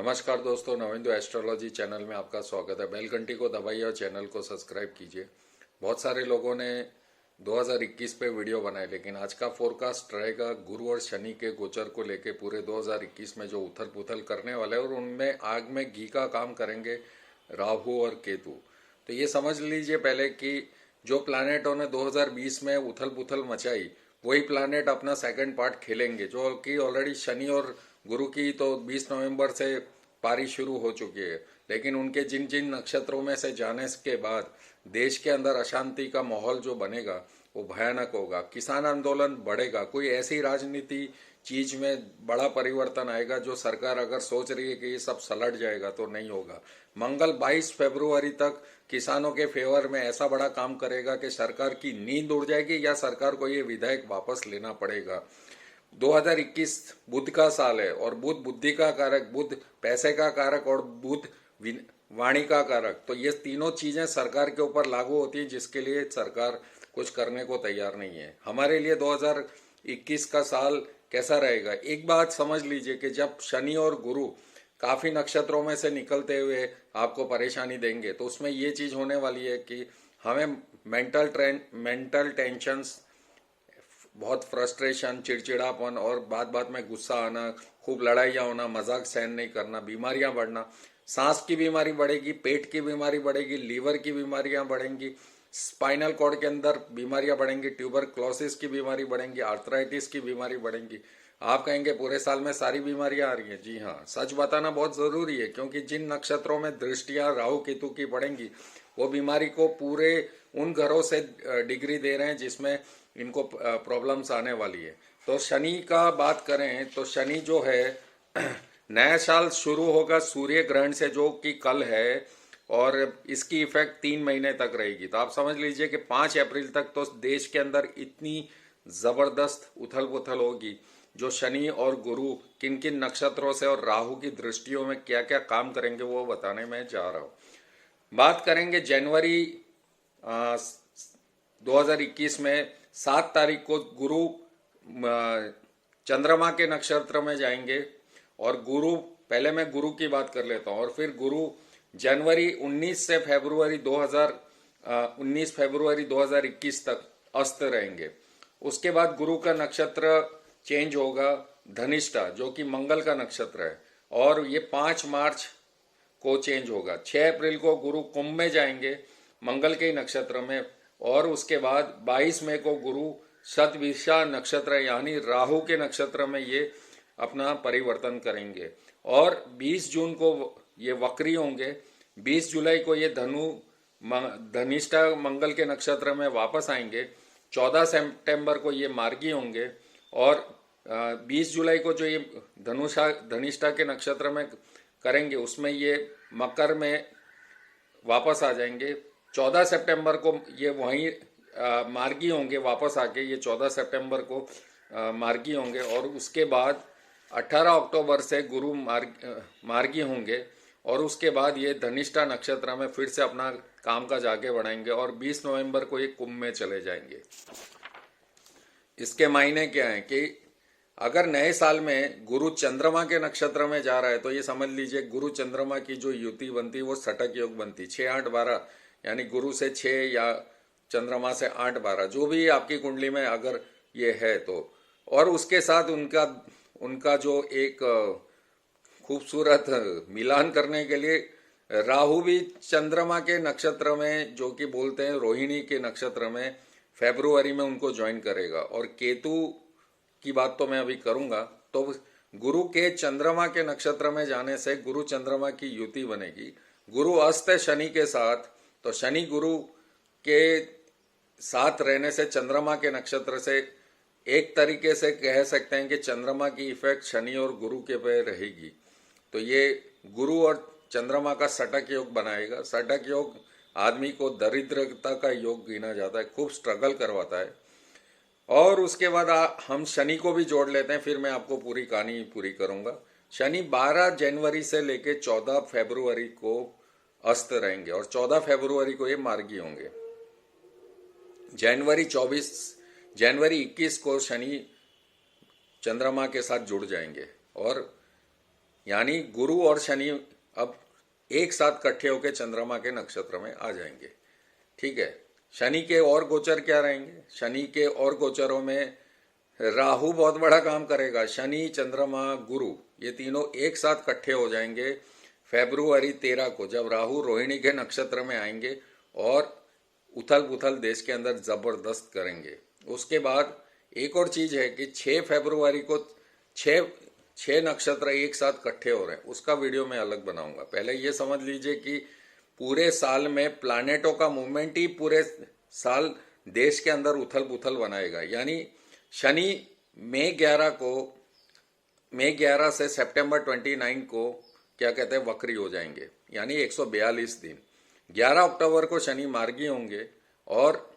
नमस्कार दोस्तों, नविंदु astrology channel में आपका स्वागत है। बेल घंटी को दबाइए और चैनल को सब्सक्राइब कीजिए। बहुत सारे लोगों ने 2021 पे वीडियो बनाए, लेकिन आज का फोरकास्ट रहेगा गुरु और शनि के गोचर को लेके पूरे 2021 में जो उथल पुथल करने वाले हैं, और उनमें आग में घी का काम करेंगे राहु और केतु। तो ये समझ लीजिए पहले कि जो प्लैनेटों ने 2020 में उथल पुथल मचाई, वही प्लैनेट अपना सेकंड पार्ट खेलेंगे। जो कि ऑलरेडी शनि और गुरु की तो 20 नवंबर से पारी शुरू हो चुकी है, लेकिन उनके जिन जिन नक्षत्रों में से जाने के बाद देश के अंदर अशांति का माहौल जो बनेगा वो भयानक होगा। किसान आंदोलन बढ़ेगा, कोई ऐसी राजनीति चीज में बड़ा परिवर्तन आएगा जो सरकार अगर सोच रही है कि ये सब सलट जाएगा तो नहीं होगा। मंगल 22 फरवरी तक किसानों के फेवर में ऐसा बड़ा काम करेगा कि सरकार की नींद उड़ जाएगी या सरकार को ये विधेयक वापस लेना पड़ेगा। 2021 बुध का साल है, और बुध बुद्धि का कारक, बुध पैसे का कारक और बुध वाणी का कारक। तो ये तीनों चीजें सरकार के ऊपर लागू होती हैं, जिसके लिए सरकार कुछ करने को तैयार नहीं है। हमारे लिए 2021 का साल कैसा रहेगा, एक बात समझ लीजिए कि जब शनि और गुरु काफी नक्षत्रों में से निकलते हुए आपको परेशानी देंगे, तो उसमें ये चीज होने वाली है कि हमें मेंटल टेंशन, बहुत फ्रस्ट्रेशन, चिड़चिड़ापन और बात बात में गुस्सा आना, खूब लड़ाइयाँ होना, मजाक सहन नहीं करना, बीमारियां बढ़ना, सांस की बीमारी बढ़ेगी, पेट की बीमारी बढ़ेगी, लीवर की बीमारियां बढ़ेंगी, स्पाइनल कॉर्ड के अंदर बीमारियां बढ़ेंगी, ट्यूबरक्लोसिस की बीमारी बढ़ेंगी, आर्थराइटिस की बीमारी बढ़ेंगी। आप कहेंगे पूरे साल में सारी बीमारियां आ रही हैं। जी हाँ, सच बताना बहुत जरूरी है, क्योंकि जिन नक्षत्रों में दृष्टियां राहु केतु की पड़ेंगी, वो बीमारी को पूरे उन घरों से डिग्री दे रहे हैं जिसमें इनको प्रॉब्लम्स आने वाली है। तो शनि का बात करें तो शनि जो है नया साल शुरू होगा सूर्य ग्रहण से, जो कि कल है, और इसकी इफेक्ट 3 महीने तक रहेगी। तो आप समझ लीजिए कि 5 अप्रैल तक तो देश के अंदर इतनी जबरदस्त उथल पुथल होगी। जो शनि और गुरु किन किन नक्षत्रों से और राहु की दृष्टियों में क्या क्या काम करेंगे वो बताने में जा रहा हूं। बात करेंगे जनवरी 2021 में 7 तारीख को गुरु चंद्रमा के नक्षत्र में जाएंगे। और गुरु, पहले मैं गुरु की बात कर लेता हूं, और फिर गुरु जनवरी 19 से फरवरी 2021 तक अस्त रहेंगे। उसके बाद गुरु का नक्षत्र चेंज होगा धनिष्ठा, जो कि मंगल का नक्षत्र है, और ये 5 मार्च को चेंज होगा। 6 अप्रैल को गुरु कुंभ में जाएंगे मंगल के नक्षत्र में, और उसके बाद 22 मई को गुरु शतभिषा नक्षत्र यानी राहु के नक्षत्र में ये अपना परिवर्तन करेंगे, और 20 जून को ये वक्री होंगे। 20 जुलाई को ये धनिष्ठा मंगल के नक्षत्र में वापस आएंगे। 14 सितंबर को ये मार्गी होंगे, और 20 जुलाई को जो ये धनिष्ठा के नक्षत्र में करेंगे उसमें ये मकर में वापस आ जाएंगे। 14 सितंबर को ये वहीं मार्गी होंगे, वापस आके ये 14 सितंबर को मार्गी होंगे, और उसके बाद 18 अक्टूबर से गुरु मार्गी होंगे, और उसके बाद ये धनिष्ठा नक्षत्र में फिर से अपना काम काज आगे बढ़ाएंगे, और 20 नवंबर को ये कुंभ में चले जाएंगे। इसके मायने क्या है कि अगर नए साल में गुरु चंद्रमा के नक्षत्र में जा रहा है, तो ये समझ लीजिए गुरु चंद्रमा की जो युति बनती वो सटक योग बनती, 6 8 12, यानी गुरु से 6 या चंद्रमा से 8 12, जो भी आपकी कुंडली में अगर ये है तो। और उसके साथ उनका जो एक खूबसूरत मिलान करने के लिए राहु भी चंद्रमा के नक्षत्र में, जो कि बोलते हैं रोहिणी के नक्षत्र में, फरवरी में उनको ज्वाइन करेगा। और केतु की बात तो मैं अभी करूंगा। तो गुरु के चंद्रमा के नक्षत्र में जाने से गुरु चंद्रमा की युति बनेगी। गुरु अस्त है शनि के साथ, तो शनि गुरु के साथ रहने से चंद्रमा के नक्षत्र से एक तरीके से कह सकते हैं कि चंद्रमा की इफेक्ट शनि और गुरु के पे रहेगी। तो ये गुरु और चंद्रमा का सटक योग बनाएगा। सटक योग आदमी को दरिद्रता का योग गिना जाता है, खूब स्ट्रगल करवाता है। और उसके बाद हम शनि को भी जोड़ लेते हैं, फिर मैं आपको पूरी कहानी पूरी करूंगा। शनि 12 जनवरी से लेके 14 फरवरी को अस्त रहेंगे, और 14 फरवरी को ये मार्गी होंगे। जनवरी 21 को शनि चंद्रमा के साथ जुड़ जाएंगे, और यानी गुरु और शनि अब एक साथ इकट्ठे होकर चंद्रमा के नक्षत्र में आ जाएंगे। ठीक है, शनि के और गोचर क्या रहेंगे? शनि के और गोचरों में राहु बहुत बड़ा काम करेगा। शनि, चंद्रमा, गुरु ये तीनों एक साथ इकट्ठे हो जाएंगे फरवरी 13 को, जब राहु रोहिणी के नक्षत्र में आएंगे और उथल पुथल देश के अंदर जबरदस्त करेंगे। उसके बाद एक और चीज है कि 6 फरवरी को छह नक्षत्र एक साथ इकट्ठे हो रहे हैं, उसका वीडियो मैं अलग बनाऊंगा। पहले ये समझ लीजिए कि पूरे साल में प्लानेटों का मूवमेंट ही पूरे साल देश के अंदर उथल पुथल बनाएगा। यानी शनि मई 11 से सितंबर 29 को क्या कहते हैं वक्री हो जाएंगे, यानी 142 दिन। 11 अक्टूबर को शनि मार्गी होंगे और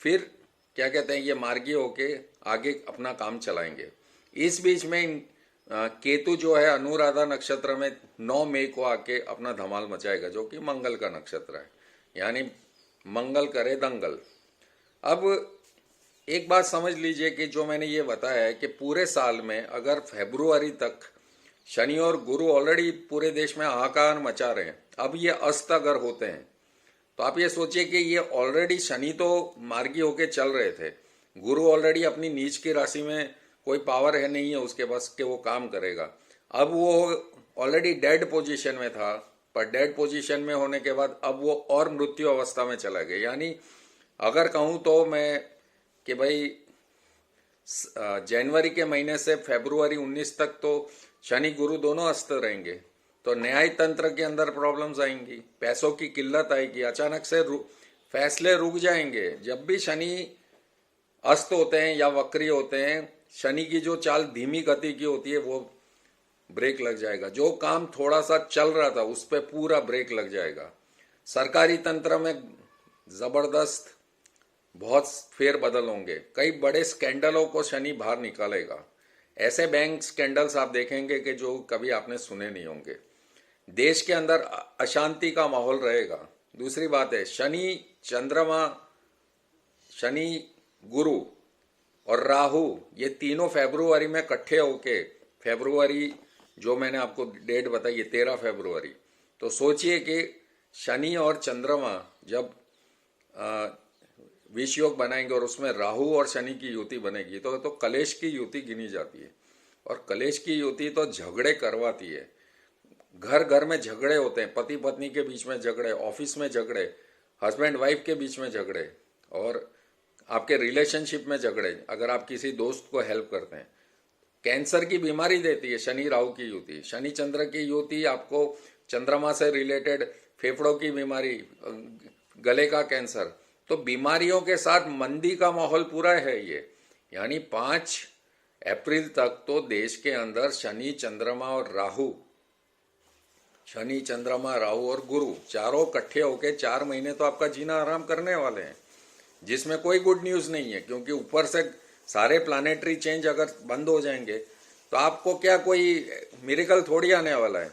फिर क्या कहते हैं ये मार्गी होके आगे अपना काम चलाएंगे। इस बीच में केतु जो है अनुराधा नक्षत्र में 9 मई को आके अपना धमाल मचाएगा, जो कि मंगल का नक्षत्र है, यानी मंगल करे दंगल। अब एक बात समझ लीजिए कि जो मैंने ये बताया है कि पूरे साल में अगर फरवरी तक शनि और गुरु ऑलरेडी पूरे देश में हाहाकार मचा रहे हैं, अब ये अस्त अगर होते हैं तो आप ये सोचिए कि ये ऑलरेडी शनि तो मार्गी होके चल रहे थे, गुरु ऑलरेडी अपनी नीच की राशि में कोई पावर है नहीं है उसके पास कि वो काम करेगा। अब वो ऑलरेडी डेड पोजीशन में था, पर डेड पोजीशन में होने के बाद अब वो और मृत्यु अवस्था में चला गया। यानी अगर कहूँ तो मैं कि भाई जनवरी के महीने से फरवरी 19 तक तो शनि गुरु दोनों अस्त रहेंगे, तो न्याय तंत्र के अंदर प्रॉब्लम्स आएंगी, पैसों की किल्लत आएगी, अचानक से फैसले रुक जाएंगे। जब भी शनि अस्त होते हैं या वक्री होते हैं, शनि की जो चाल धीमी गति की होती है वो ब्रेक लग जाएगा। जो काम थोड़ा सा चल रहा था उस पर पूरा ब्रेक लग जाएगा। सरकारी तंत्र में जबरदस्त बहुत फेर बदल होंगे। कई बड़े स्कैंडलों को शनि बाहर निकालेगा। ऐसे बैंक स्कैंडल्स आप देखेंगे कि जो कभी आपने सुने नहीं होंगे। देश के अंदर अशांति का माहौल रहेगा। दूसरी बात है शनि, चंद्रमा, शनि, गुरु और राहु ये तीनों फरवरी में इकट्ठे होके, फरवरी जो मैंने आपको डेट बताई है 13 फरवरी, तो सोचिए कि शनि और चंद्रमा जब विष योग बनाएंगे और उसमें राहु और शनि की युति बनेगी तो कलेश की युति गिनी जाती है। और कलेश की युति तो झगड़े करवाती है। घर घर में झगड़े होते हैं, पति पत्नी के बीच में झगड़े, ऑफिस में झगड़े, हस्बैंड वाइफ के बीच में झगड़े, और आपके रिलेशनशिप में झगड़े। अगर आप किसी दोस्त को हेल्प करते हैं, कैंसर की बीमारी देती है शनि राहु की युति। शनि चंद्र की युति आपको चंद्रमा से रिलेटेड फेफड़ों की बीमारी, गले का कैंसर, तो बीमारियों के साथ मंदी का माहौल पूरा है ये। यानी 5 अप्रैल तक तो देश के अंदर शनि, चंद्रमा और राहु, शनि, चंद्रमा, राहु और गुरु चारों इकट्ठे होके 4 महीने तो आपका जीना आराम करने वाले हैं, जिसमें कोई गुड न्यूज नहीं है। क्योंकि ऊपर से सारे प्लानेटरी चेंज अगर बंद हो जाएंगे तो आपको क्या कोई मिरेकल थोड़ी आने वाला है।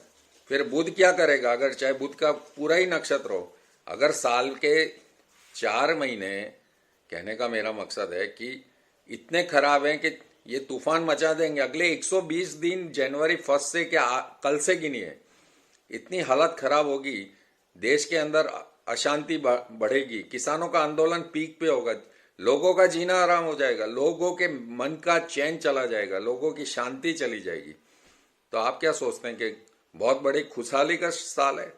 फिर बुध क्या करेगा? अगर चाहे बुध का पूरा ही नक्षत्र हो, अगर साल के 4 महीने, कहने का मेरा मकसद है कि इतने खराब हैं कि ये तूफान मचा देंगे। अगले 120 दिन जनवरी 1 से क्या कल से गिनिए, इतनी हालत खराब होगी, देश के अंदर अशांति बढ़ेगी, किसानों का आंदोलन पीक पे होगा, लोगों का जीना आराम हो जाएगा, लोगों के मन का चैन चला जाएगा, लोगों की शांति चली जाएगी। तो आप क्या सोचते हैं कि बहुत बड़ी खुशहाली का साल है?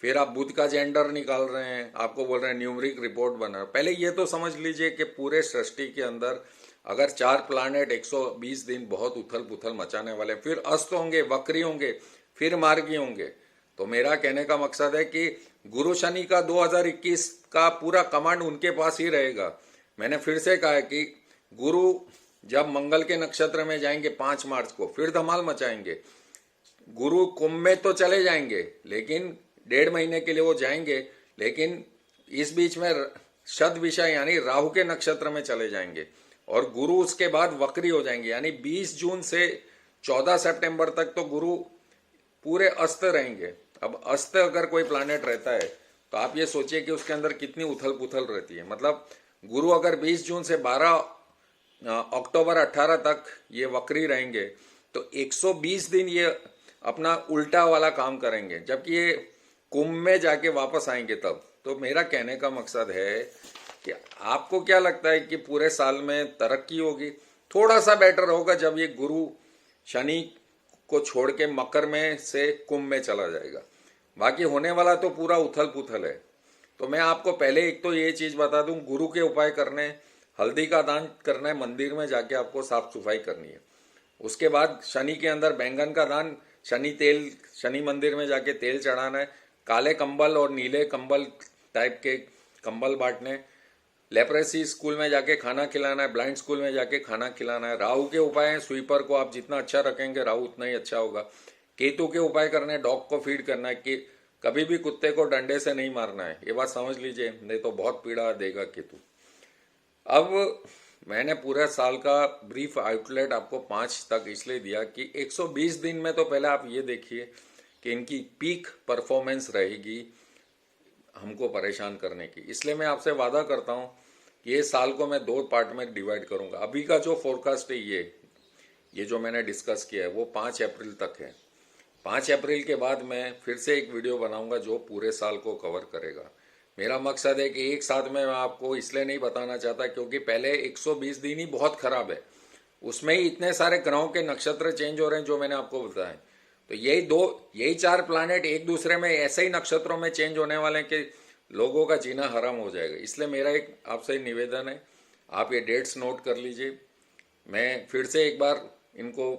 फिर आप बुध का जेंडर निकाल रहे हैं, आपको बोल रहे हैं न्यूमरिक रिपोर्ट बना। पहले ये तो समझ लीजिए कि पूरे सृष्टि के अंदर अगर 4 प्लानेट 120 दिन बहुत उथल पुथल मचाने वाले, फिर अस्त होंगे, वक्री होंगे, फिर मार्गी होंगे। तो मेरा कहने का मकसद है कि गुरु शनि का 2021 का पूरा कमांड उनके पास ही रहेगा। मैंने फिर से कहा है कि गुरु जब मंगल के नक्षत्र में जाएंगे 5 मार्च को, फिर धमाल मचाएंगे। गुरु कुंभ में तो चले जाएंगे, लेकिन 1.5 महीने के लिए वो जाएंगे, लेकिन इस बीच में शत विषय यानी राहु के नक्षत्र में चले जाएंगे, और गुरु उसके बाद वक्री हो जाएंगे। यानी 20 जून से 14 सितंबर तक तो गुरु पूरे अस्त रहेंगे। अब अस्त अगर कोई प्लानेट रहता है तो आप ये सोचिए कि उसके अंदर कितनी उथल पुथल रहती है। मतलब गुरु अगर 20 जून से 12 अक्टूबर 18 तक ये वक्री रहेंगे तो 120 दिन ये अपना उल्टा वाला काम करेंगे, जबकि ये कुंभ में जाके वापस आएंगे तब। तो मेरा कहने का मकसद है कि आपको क्या लगता है कि पूरे साल में तरक्की होगी? थोड़ा सा बेटर होगा जब ये गुरु शनि को छोड़ के मकर में से कुंभ में चला जाएगा। बाकी होने वाला तो पूरा उथल पुथल है। तो मैं आपको पहले एक तो ये चीज बता दूं, गुरु के उपाय करने, हल्दी का दान करना है, मंदिर में जाके आपको साफ सफाई करनी है। उसके बाद शनि के अंदर बैंगन का दान, शनि मंदिर में जाके तेल चढ़ाना है, काले कंबल और नीले कंबल टाइप के कंबल बांटने, लेप्रेसी स्कूल में जाके खाना खिलाना है, ब्लाइंड स्कूल में जाके खाना खिलाना है। राहु के उपाय हैं, स्वीपर को आप जितना अच्छा रखेंगे राहु उतना ही अच्छा होगा। केतु के उपाय करने, डॉग को फीड करना है कि कभी भी कुत्ते को डंडे से नहीं मारना है, ये बात समझ लीजिए, नहीं तो बहुत पीड़ा देगा केतु। अब मैंने पूरे साल का ब्रीफ आउटलेट आपको 5 तक इसलिए दिया कि 120 दिन में तो पहले आप ये देखिए कि इनकी पीक परफॉर्मेंस रहेगी हमको परेशान करने की। इसलिए मैं आपसे वादा करता हूं कि ये साल को मैं 2 पार्ट में डिवाइड करूंगा। अभी का जो फोरकास्ट है ये जो मैंने डिस्कस किया है वो 5 अप्रैल तक है। 5 अप्रैल के बाद मैं फिर से एक वीडियो बनाऊंगा जो पूरे साल को कवर करेगा। मेरा मकसद है कि एक साथ में मैं आपको इसलिए नहीं बताना चाहता क्योंकि पहले 120 दिन ही बहुत खराब है, उसमें ही इतने सारे ग्रहों के नक्षत्र चेंज हो रहे हैं जो मैंने आपको बताया। तो यही 4 प्लैनेट एक दूसरे में ऐसे ही नक्षत्रों में चेंज होने वाले हैं कि लोगों का जीना हराम हो जाएगा। इसलिए मेरा एक आपसे निवेदन है, आप ये डेट्स नोट कर लीजिए। मैं फिर से एक बार इनको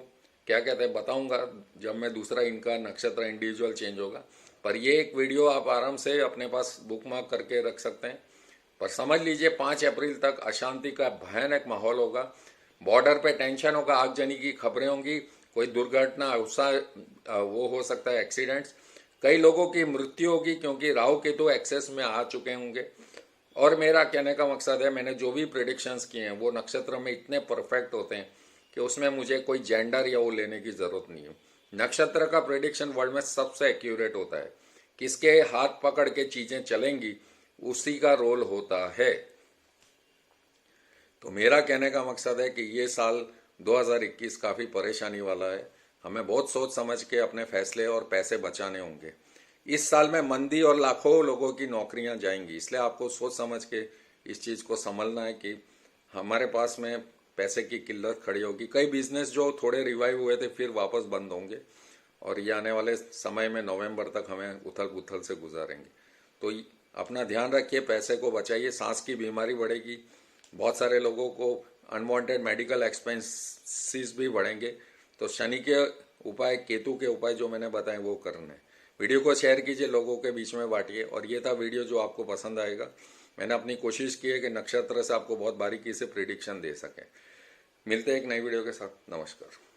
क्या कहते हैं बताऊंगा जब मैं दूसरा इनका नक्षत्र इंडिविजुअल चेंज होगा। पर ये एक वीडियो आप आराम से अपने पास बुकमार्क करके रख सकते हैं। पर समझ लीजिए 5 अप्रैल तक अशांति का भयानक माहौल होगा, बॉर्डर पे टेंशन होगा, आगजनी की खबरें होंगी, कोई दुर्घटना वो हो सकता है एक्सीडेंट्स, कई लोगों की मृत्यु होगी क्योंकि राहु केतु एक्सेस में आ चुके होंगे। और मेरा कहने का मकसद है, मैंने जो भी प्रेडिक्शंस किए हैं वो नक्षत्र में इतने परफेक्ट होते हैं कि उसमें मुझे कोई जेंडर या वो लेने की जरूरत नहीं है। नक्षत्र का प्रेडिक्शन वर्ल्ड में सबसे एक्यूरेट होता है, किसके हाथ पकड़ के चीजें चलेंगी उसी का रोल होता है। तो मेरा कहने का मकसद है कि ये साल 2021 काफी परेशानी वाला है, हमें बहुत सोच समझ के अपने फैसले और पैसे बचाने होंगे। इस साल में मंदी और लाखों लोगों की नौकरियां जाएंगी, इसलिए आपको सोच समझ के इस चीज को संभलना है कि हमारे पास में पैसे की किल्लत खड़ी होगी। कई बिजनेस जो थोड़े रिवाइव हुए थे फिर वापस बंद होंगे और ये आने वाले समय में नवंबर तक हमें उथल पुथल से गुजारेंगे। तो अपना ध्यान रखिए, पैसे को बचाइए, सांस की बीमारी बढ़ेगी, बहुत सारे लोगों को अनवांटेड मेडिकल एक्सपेंसेस भी बढ़ेंगे। तो शनि के उपाय, केतु के उपाय जो मैंने बताए वो करने। वीडियो को शेयर कीजिए, लोगों के बीच में बांटिए। और ये था वीडियो जो आपको पसंद आएगा। मैंने अपनी कोशिश की है कि नक्षत्र से आपको बहुत बारीकी से प्रेडिक्शन दे सकें। मिलते हैं एक नई वीडियो के साथ। नमस्कार।